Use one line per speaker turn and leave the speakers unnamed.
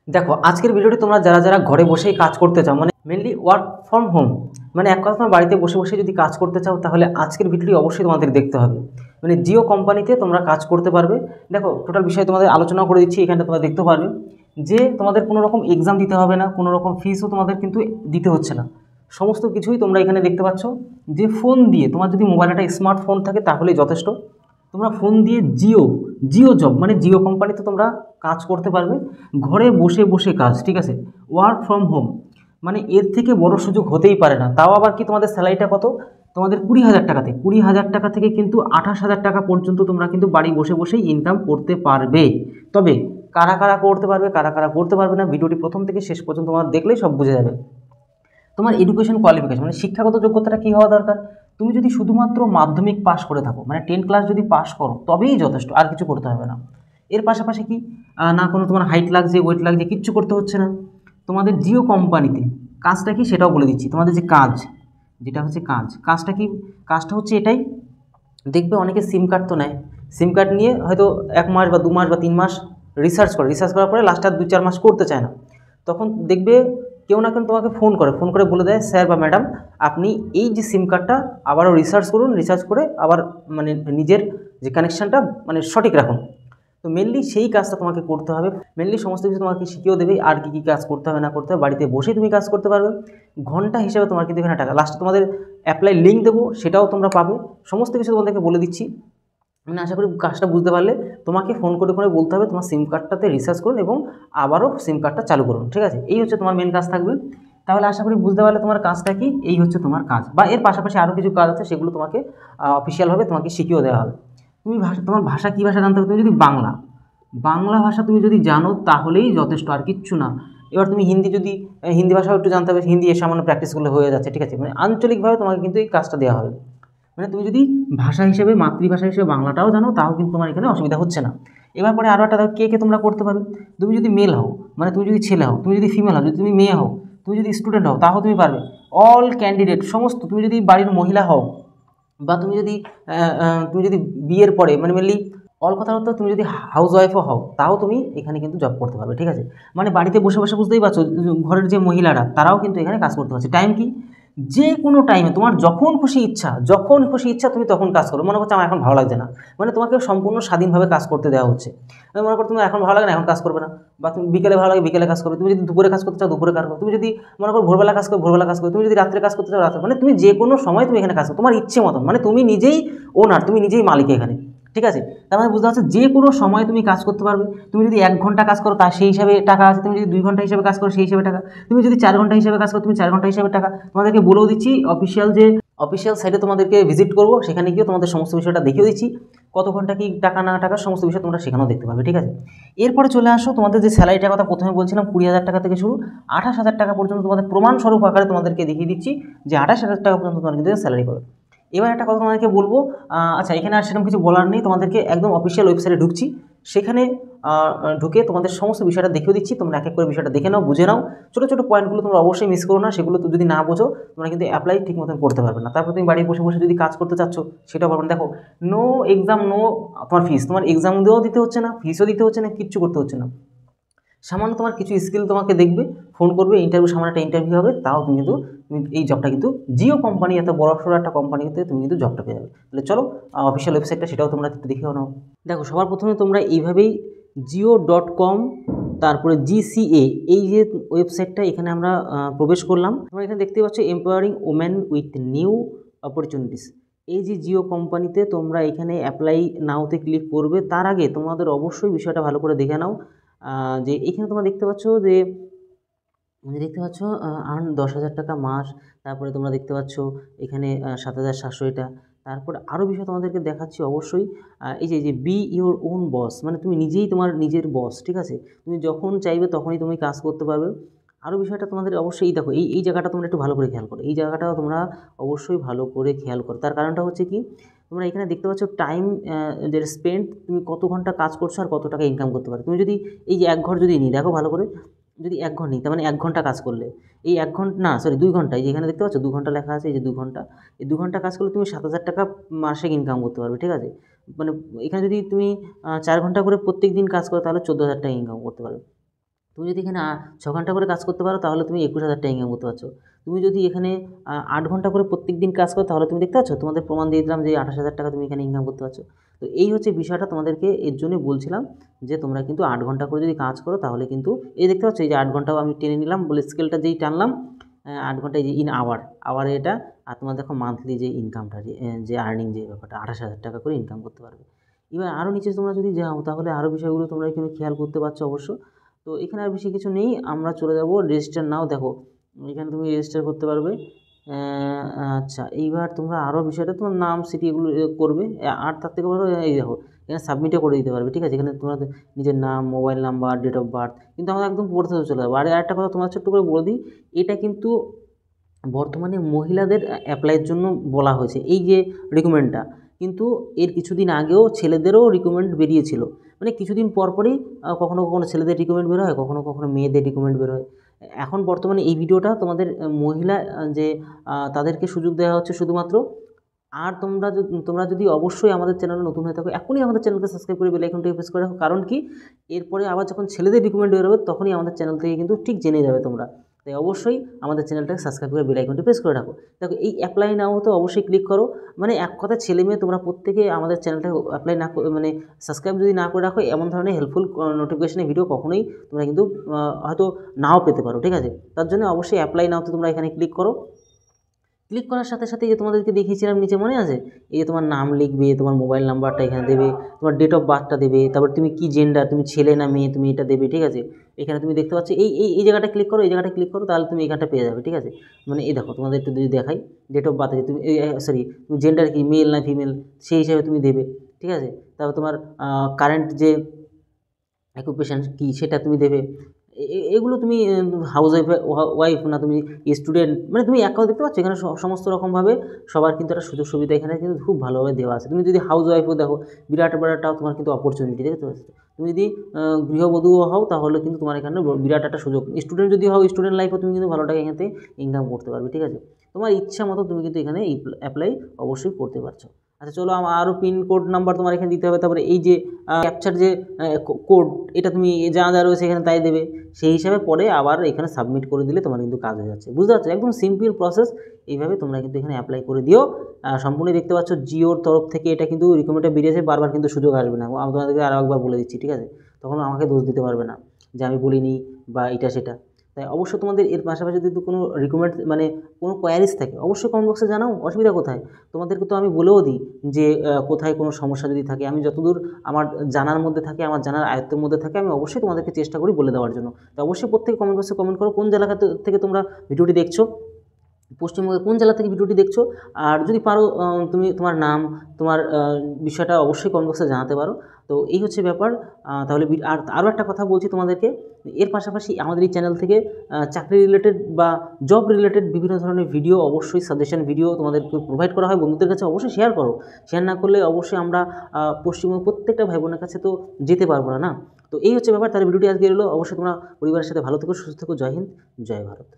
দেখো আজকের ভিডিওটি তোমরা যারা যারা ঘরে বসেই কাজ করতে চাও, মানে মেনলি ওয়ার্ক ফ্রম হোম, মানে এক কথা তোমার বাড়িতে বসে বসে যদি কাজ করতে চাও, তাহলে আজকের ভিডিওটি অবশ্যই তোমাদের দেখতে হবে। মানে জিও কোম্পানিতে তোমরা কাজ করতে পারবে। দেখো টোটাল বিষয় তোমাদের আলোচনা করে দিচ্ছি, এখানে তোমরা দেখতে পারবে যে তোমাদের কোনো রকম এক্সাম দিতে হবে না, কোনো রকম ফিসও তোমাদের কিন্তু দিতে হচ্ছে না। সমস্ত কিছুই তোমরা এখানে দেখতে পাচ্ছ যে ফোন দিয়ে, তোমার যদি মোবাইলে একটা স্মার্টফোন থাকে তাহলেই যথেষ্ট। তোমরা ফোন দিয়ে জিও জিও জব মানে জিও কোম্পানিতে তোমরা কাজ করতে পারবে, ঘরে বসে বসে কাজ, ঠিক আছে। ওয়ার্ক ফ্রম হোম, মানে এর থেকে বড় সুযোগ হতেই পারে না। তাও আবার কি তোমাদের স্যালারিটা কত, তোমাদের 20,000 টাকাতে, 20,000 টাকা থেকে কিন্তু 28,000 টাকা পর্যন্ত তোমরা কিন্তু বাড়ি বসে বসেই ইনকাম করতে পারবে। তবে কারা কারা করতে পারবে, কারা কারা করতে পারবে না, ভিডিওটি প্রথম থেকে শেষ পর্যন্ত তোমার দেখলেই সব বুঝে যাবে। তোমার এডুকেশন কোয়ালিফিকেশন মানে শিক্ষাগত যোগ্যতাটা কী হওয়া দরকার। তুমি যদি শুধুমাত্র মাধ্যমিক পাস করে থাকো, মানে 10 ক্লাস যদি পাস করো তবেই যথেষ্ট, আর কিছু করতে হবে না। এর পাশাপাশি কি না কোনো তোমার হাইট লাগছে, ওয়েট লাগছে, কিচ্ছু করতে হচ্ছে না। তোমাদের জিও কোম্পানিতে কাজটা কি সেটাও বলে দিচ্ছি। তোমাদের যে কাজ, যেটা হচ্ছে কাজটা কি, কাজটা হচ্ছে এটাই। দেখবে অনেকে সিম কার্ড তো নেয়, সিম কার্ড নিয়ে হয়তো 1 মাস বা 2 মাস বা 3 মাস রিসার্চ করার পরে লাস্ট আর 2-4 মাস করতে চায় না। তখন দেখবে কেউ না কেউ তোমাকে ফোন করে বলে দেয়, স্যার বা ম্যাডাম আপনি এই যে সিম কার্ডটা আবারও রিসার্চ করুন, রিসার্চ করে আবার মানে নিজের যে কানেকশানটা মানে সঠিক রাখুন। তো মেনলি সেই কাজটা তোমাকে করতে হবে। মেনলি সমস্ত কিছু তোমাকে শিখিয়েও দেবে, আর কী কী কাজ করতে হবে না করতে হবে, বাড়িতে বসেই তুমি কাজ করতে পারবে। ঘন্টা হিসেবে তোমার কিন্তু এখানে টাকা, লাস্টে তোমাদের অ্যাপ্লাই লিঙ্ক দেবো, সেটাও তোমরা পাবে। সমস্ত কিছু তোমাদেরকে বলে দিচ্ছি। মানে আশা করি কাজটা বুঝতে পারলে। তোমাকে ফোন করে বলতে হবে তোমার সিম কার্ডটাতে রিচার্জ করুন এবং আবারও সিম কার্ডটা চালু করুন, ঠিক আছে। এই হচ্ছে তোমার মেন কাজ থাকবে। তাহলে আশা করি বুঝতে পারলে তোমার কাজটা কি, এই হচ্ছে তোমার কাজ। বা এর পাশাপাশি আরও কিছু কাজ আছে, সেগুলো তোমাকে অফিসিয়ালভাবে তোমাকে শিখিয়েও দেওয়া হবে। তোমার ভাষা কী ভাষা জানতে হবে, তুমি যদি বাংলা ভাষা তুমি যদি জানো তাহলেই যথেষ্ট, আর কিচ্ছু না। এবার তুমি হিন্দি ভাষাও একটু জানতে হবে, হিন্দি এর সামান্য প্র্যাকটিস করলে হয়ে যাচ্ছে, ঠিক আছে। মানে আঞ্চলিকভাবে তোমাকে কিন্তু এই কাজটা দেওয়া হবে। মানে তুমি যদি ভাষা হিসেবে, মাতৃভাষা হিসেবে বাংলাটাও জানো, তাও কিন্তু তোমার এখানে অসুবিধা হচ্ছে না। এবার পরে আরও একটা কে কে তোমরা করতে পারবে। তুমি যদি মেল হও, মানে তুমি যদি ছেলে হও, তুমি যদি ফিমেল হও, যদি তুমি মেয়ে হও, তুমি যদি স্টুডেন্ট হও, তাও তুমি পারবে। অল ক্যান্ডিডেট সমস্ত, তুমি যদি বাড়ির মহিলা হও, বা তুমি যদি বিয়ের পরে, মানে মেনলি অল কথা হতো, তুমি যদি হাউস ওয়াইফও হও, তাও তুমি এখানে কিন্তু জব করতে পারবে, ঠিক আছে। মানে বাড়িতে বসে বসে, বুঝতেই পারছো, ঘরের যে মহিলারা তারাও কিন্তু এখানে কাজ করতে পারছে। টাইম কি, যে কোনো টাইমে তোমার যখন খুশি ইচ্ছা তুমি তখন কাজ করো। মনে করছো আমার এখন ভালো লাগছে না, মানে তোমাকে সম্পূর্ণ স্বাধীনভাবে কাজ করতে দেওয়া হচ্ছে। মনে করো তুমি এখন ভালো লাগে না, এখন কাজ করবে না, বা তুমি বিকেলে ভালো লাগে বিকেলে কাজ করবে। তুমি যদি দুপুরে কাজ করতে চাও দুপুরে কাজ করো, তুমি যদি মনে করো ভোরবেলা কাজ করো ভোরবেলা কাজ করো, তুমি যদি রাত্রে কাজ করতে চাও রাত্রে, মানে তুমি যে কোনো সময় তুমি এখানে কাজ করো তোমার ইচ্ছে মতন। মানে তুমি নিজেই ওনার, তুমি নিজেই মালিক এখানে, ঠিক আছে। তার মানে বুঝতে পারছো যে কোনো সময় তুমি কাজ করতে পারবে। তুমি যদি 1 ঘন্টা কাজ করো তার সেই হিসাবে টাকা আছে, তুমি যদি 2 ঘন্টা হিসাবে কাজ করো সেই হিসাবে টাকা, তুমি যদি 4 ঘন্টা হিসাবে কাজ করো তুমি 4 ঘন্টা হিসাবে টাকা। তোমাদেরকে বলেও দিচ্ছি অফিসিয়াল সাইটে তোমাদেরকে ভিজিট করবো, সেখানে গিয়ে তোমাদের সমস্ত বিষয়টা দেখিয়ে দিচ্ছি, কত ঘন্টা কি টাকা না টাকা সমস্ত বিষয় তোমরা সেখানেও দেখতে পাবে, ঠিক আছে। এরপরে চলে আসো তোমাদের যে স্যালারিটার কথা প্রথমে বলছিলাম, 20,000 টাকা থেকে শুরু 28,000 টাকা পর্যন্ত তোমাদের প্রমাণস্বরূপ আকারে তোমাদেরকে দেখিয়ে দিচ্ছি যে 28,000 টাকা পর্যন্ত তোমার কিন্তু স্যালারি পাবে। এবার একটা কথা তোমাদেরকে বলবো, আচ্ছা এখানে আর সেরকম কিছু বলার নেই, তোমাদেরকে একদম অফিসিয়াল ওয়েবসাইটে ঢুকছি, সেখানে ঢুকে তোমাদের সমস্ত বিষয়টা দেখিয়ে দিচ্ছি। তোমরা এক এক করে বিষয়টা দেখে নাও, বুঝে নাও। ছোটো ছোটো পয়েন্টগুলো তোমরা অবশ্যই মিস করো না, সেগুলো তো যদি না বোঝো তোমরা কিন্তু অ্যাপ্লাই ঠিক মতন করতে পারবে না। তারপর তুমি বাড়ি বসে বসে যদি কাজ করতে চাচ্ছ সেটাও পারবে না। দেখো নো এক্সাম, নো তোমার ফিস, তোমার এক্সাম দিয়েও দিতে হচ্ছে না, ফিসও দিতে হচ্ছে না, কিচ্ছু করতে হচ্ছে না। সামান্য তোমার কিছু স্কিল তোমাকে দেখবে, ফোন করবে, সামান্য একটা ইন্টারভিউ হবে, তাও তুমি এই জবটা কিন্তু জিও কোম্পানি, এত বড়সড় একটা কোম্পানিতে তুমি কিন্তু জবটা পেয়ে যাবে। তাহলে চলো অফিসিয়াল ওয়েবসাইটটা সেটাও তোমরা একটু দেখেও নাও। দেখো সবার প্রথমে তোমরা এইভাবেই geo.com তারপরে GCA এই যে ওয়েবসাইটটা, এখানে আমরা প্রবেশ করলাম। তোমরা এখানে দেখতে পাচ্ছ empowering women with new opportunities. এই যে জিও কোম্পানিতে তোমরা এখানে অ্যাপ্লাই নাওতে ক্লিক করবে। তার আগে তোমাদের অবশ্যই বিষয়টা ভালো করে দেখে নাও, যে এখানে তোমরা দেখতে পাচ্ছ আর্ন 10,000 টাকা মাস। তারপরে তোমরা দেখতে পাচ্ছ এখানে 7,700 এটা। তারপরে আরও বিষয় তোমাদেরকে দেখাচ্ছি অবশ্যই। এই যে বি ইওর ওন বস, মানে তুমি নিজেই তোমার নিজের বস, ঠিক আছে। তুমি যখন চাইবে তখনই তুমি কাজ করতে পারবে। আরও বিষয়টা তোমাদের অবশ্যই দেখো, এই জায়গাটা তোমরা একটু ভালো করে খেয়াল করো, এই জায়গাটাও তোমরা অবশ্যই ভালো করে খেয়াল করো। তার কারণটা হচ্ছে কি, তোমরা এখানে দেখতে পাচ্ছ টাইম যে স্পেন্ড, তুমি কত ঘন্টা কাজ করছো আর কত টাকা ইনকাম করতে পারো। তুমি যদি এই যে 1 ঘর যদি নিই, দেখো ভালো করে, যদি 1 ঘর নিই তার মানে 1 ঘন্টা কাজ করলে, এই 1 ঘন্টা না সরি 2 ঘন্টা, এই যে এখানে দেখতে পাচ্ছ 2 ঘন্টা লেখা আছে, এই যে 2 ঘন্টা, এই 2 ঘন্টা কাজ করলে তুমি 7,000 টাকা মাসে ইনকাম করতে পারবে, ঠিক আছে। মানে এখানে যদি তুমি 4 ঘন্টা করে প্রত্যেক দিন কাজ করো তাহলে 14,000 টাকা ইনকাম করতে পারবে। তুমি যদি এখানে 6 ঘন্টা করে কাজ করতে পারো তাহলে তুমি 21,000 টাকা ইনকাম করতে পারছো। তুমি যদি এখানে 8 ঘন্টা করে প্রত্যেক দিন কাজ করো তাহলে তুমি দেখতে পাচ্ছ, তোমাদের প্রমাণ দিয়ে দিলাম যে 28,000 টাকা তুমি এখানে ইনকাম করতে পারছো। তো এই হচ্ছে বিষয়টা, তোমাদেরকে এর জন্যই বলছিলাম যে তোমরা কিন্তু 8 ঘন্টা করে যদি কাজ করো তাহলে কিন্তু এই দেখতে পাচ্ছ, এই যে 8 ঘন্টাও আমি টেনে নিলাম বলে স্কেলটা যেই টানলাম 8 ঘন্টা, এই যে ইন আওয়ারে এটা, আর তোমার দেখো মান্থলি যে ইনকামটা যে আর্নিং যে ব্যাপারটা 28,000 টাকা করে ইনকাম করতে পারবে। এবার আরও নিচে তোমরা যদি যাও তাহলে আরও বিষয়গুলো তোমরা এখানে খেয়াল করতে পারছো অবশ্য। তো এখানে আর বেশি কিছু নেই, আমরা চলে যাব রেজিস্টার নাও। দেখো এখানে তুমি রেজিস্টার করতে পারবে। আচ্ছা, এইবার তোমরা আরও বিষয়টা তোমার নাম সিটি এগুলো করবে, আর তার থেকে বড় এই দেখো এখানে সাবমিটও করে দিতে পারবে, ঠিক আছে। এখানে তোমার নিজের নাম, mobile number, date of birth, কিন্তু আমরা একদম পড়তে চলে যাবো। আর একটা কথা তোমার ছোট্ট করে বলে দিই, এটা কিন্তু বর্তমানে মহিলাদের অ্যাপ্লাইয়ের জন্য বলা হয়েছে এই যে রিকমেন্ডটা, কিন্তু এর কিছুদিন আগেও ছেলেদেরও রিকমেন্ড বেরিয়েছিল। মানে কিছুদিন পরপরই কখনো কখনো ছেলেদের রিকমেন্ড বের হয়, কখনো কখনো মেয়েদের রিকমেন্ড বের হয়। এখন বর্তমানে এই ভিডিওটা তোমাদের মহিলা যে তাদেরকে সুযোগ দেওয়া হচ্ছে শুধুমাত্র। আর তোমরা যদি অবশ্যই আমাদের চ্যানেলে নতুন হয়ে থাকো, এখনই আমাদের চ্যানেলকে সাবস্ক্রাইব করে বেল আইকনটি প্রেস করে রাখো। কারণ কি, এরপরে আবার যখন ছেলেদের রিকমেন্ড বেরোবে তখনই আমাদের চ্যানেল থেকে কিন্তু ঠিক জেনে যাবে তোমরা। তাই অবশ্যই আমাদের চ্যানেলটাকে সাবস্ক্রাইব করে বেল আইকনটি প্রেস করে রাখো। দেখো এই অ্যাপ্লাই নাও তো অবশ্যই ক্লিক করো। মানে এক কথা ছেলে মেয়ে তোমরা প্রত্যেকে আমাদের চ্যানেলটা অ্যাপ্লাই না মানে সাবস্ক্রাইব যদি না করে রাখো, এমন ধরনের হেল্পফুল নোটিফিকেশনের ভিডিও কখনোই তোমরা কিন্তু হয়তো নাও পেতে পারো, ঠিক আছে। তার জন্য অবশ্যই অ্যাপ্লাই নাও তো তোমরা এখানে ক্লিক করো। ক্লিক করার সাথে সাথে যে তোমাদেরকে দেখিয়েছিলাম নিচে মনে আছে, এই যে তোমার নাম লিখবে, তোমার মোবাইল নাম্বারটা এখানে দেবে, তোমার ডেট অফ বার্থটা দেবে, তারপর তুমি কি জেন্ডার, তুমি ছেলে না মেয়ে, তুমি এটা দেবে, ঠিক আছে। এখানে তুমি দেখতে পাচ্ছ এই এই এই জায়গাটা ক্লিক করো, এই জায়গাটা ক্লিক করো, তাহলে তুমি এখানটা পেয়ে যাবে, ঠিক আছে। মানে এই দেখো তোমাদের একটু যদি দেখাই, ডেট অফ বার্থ তুমি সরি তুমি জেন্ডার কি মেল না ফিমেল সেই হিসাবে তুমি দেবে, ঠিক আছে। তারপর তোমার কারেন্ট যে অকুপেশান কী সেটা তুমি দেবে। এগুলো তুমি হাউস ওয়াইফ না তুমি স্টুডেন্ট, মানে তুমি এক কথা দেখতে পাচ্ছ এখানে সমস্ত রকমভাবে সবার কিন্তু একটা সুযোগ সুবিধা এখানে কিন্তু খুব ভালোভাবে দেওয়া আছে। তুমি যদি হাউস ওয়াইফও দেখো, বিরাট বড়টাও তোমার কিন্তু অপরচুনিটি দেখতে পাচ্ছ। তুমি যদি গৃহবধূও হও তাহলে কিন্তু তোমার এখানে বিরাট একটা সুযোগ। স্টুডেন্ট যদি হও, স্টুডেন্ট লাইফও তুমি কিন্তু ভালো টাকা এখান থেকে ইনকাম করতে পারবে, ঠিক আছে। তোমার ইচ্ছা মতো তুমি কিন্তু এখানে অ্যাপ্লাই অবশ্যই করতে পারছো। আচ্ছা চলো, আরও পিনকোড নাম্বার তোমার এখানে দিতে হবে। তারপরে এই যে ক্যাপচার যে কোড, এটা তুমি যা যা রয়েছে এখানে তাই দেবে, সেই হিসাবে পরে আবার এখানে সাবমিট করে দিলে তোমার কিন্তু কাজ হয়ে যাচ্ছে। বুঝতে পারছো, একদম সিম্পল প্রসেস। এইভাবে তোমরা কিন্তু এখানে অ্যাপ্লাই করে দিও। সম্পূর্ণ দেখতে পাচ্ছ জিওর তরফ থেকে এটা কিন্তু রিকমেন্ডটা বেরিয়েছে, বারবার কিন্তু সুযোগ আসবে না। আমি তোমাদেরকে আরও একবার বলে দিচ্ছি, ঠিক আছে। তখন আমাকে দোষ দিতে পারবে না যে আমি বলিনি বা এটা সেটা। তাই অবশ্যই তোমাদের এর পাশাপাশি যদি কোনো রিকমেন্ড মানে কোনো কোয়ারিজ থাকে অবশ্যই কমেন্ট বক্সে জানাও, অসুবিধা কোথায়। তোমাদেরকে তো আমি বলেও দিই যে কোথায় কোনো সমস্যা যদি থাকে, আমি যতদূর আমার জানার মধ্যে থাকে, আমার জানার আয়ত্তের মধ্যে থাকে, আমি অবশ্যই তোমাদেরকে চেষ্টা করি বলে দেওয়ার জন্য। তো অবশ্যই প্রত্যেকে কমেন্ট বক্সে কমেন্ট করো কোন জেলা থেকে তোমরা ভিডিওটি দেখছো, পশ্চিমবঙ্গের কোন জেলা থেকে ভিডিওটি দেখছো। আর যদি পারো তুমি তোমার নাম, তোমার বিষয়টা অবশ্যই কমেন্ট বক্সে জানাতে পারো। তো এই হচ্ছে ব্যাপার। তাহলে আর আরও একটা কথা বলছি তোমাদেরকে, এর পাশাপাশি আমাদের এই চ্যানেল থেকে চাকরি রিলেটেড বা জব রিলেটেড বিভিন্ন ধরনের ভিডিও, অবশ্যই সাজেশন ভিডিও তোমাদেরকে প্রোভাইড করা হয়। বন্ধুদের কাছে অবশ্যই শেয়ার করো। শেয়ার না করলে অবশ্যই আমরা পশ্চিমবঙ্গের প্রত্যেকটা ভাই বোনের কাছে তো যেতে পারবো না। তো এই হচ্ছে ব্যাপার। তাহলে ভিডিওটি আজকে এলো, অবশ্যই তোমরা পরিবারের সাথে ভালো থেকো, সুস্থ থেকো। জয় হিন্দ, জয় ভারত।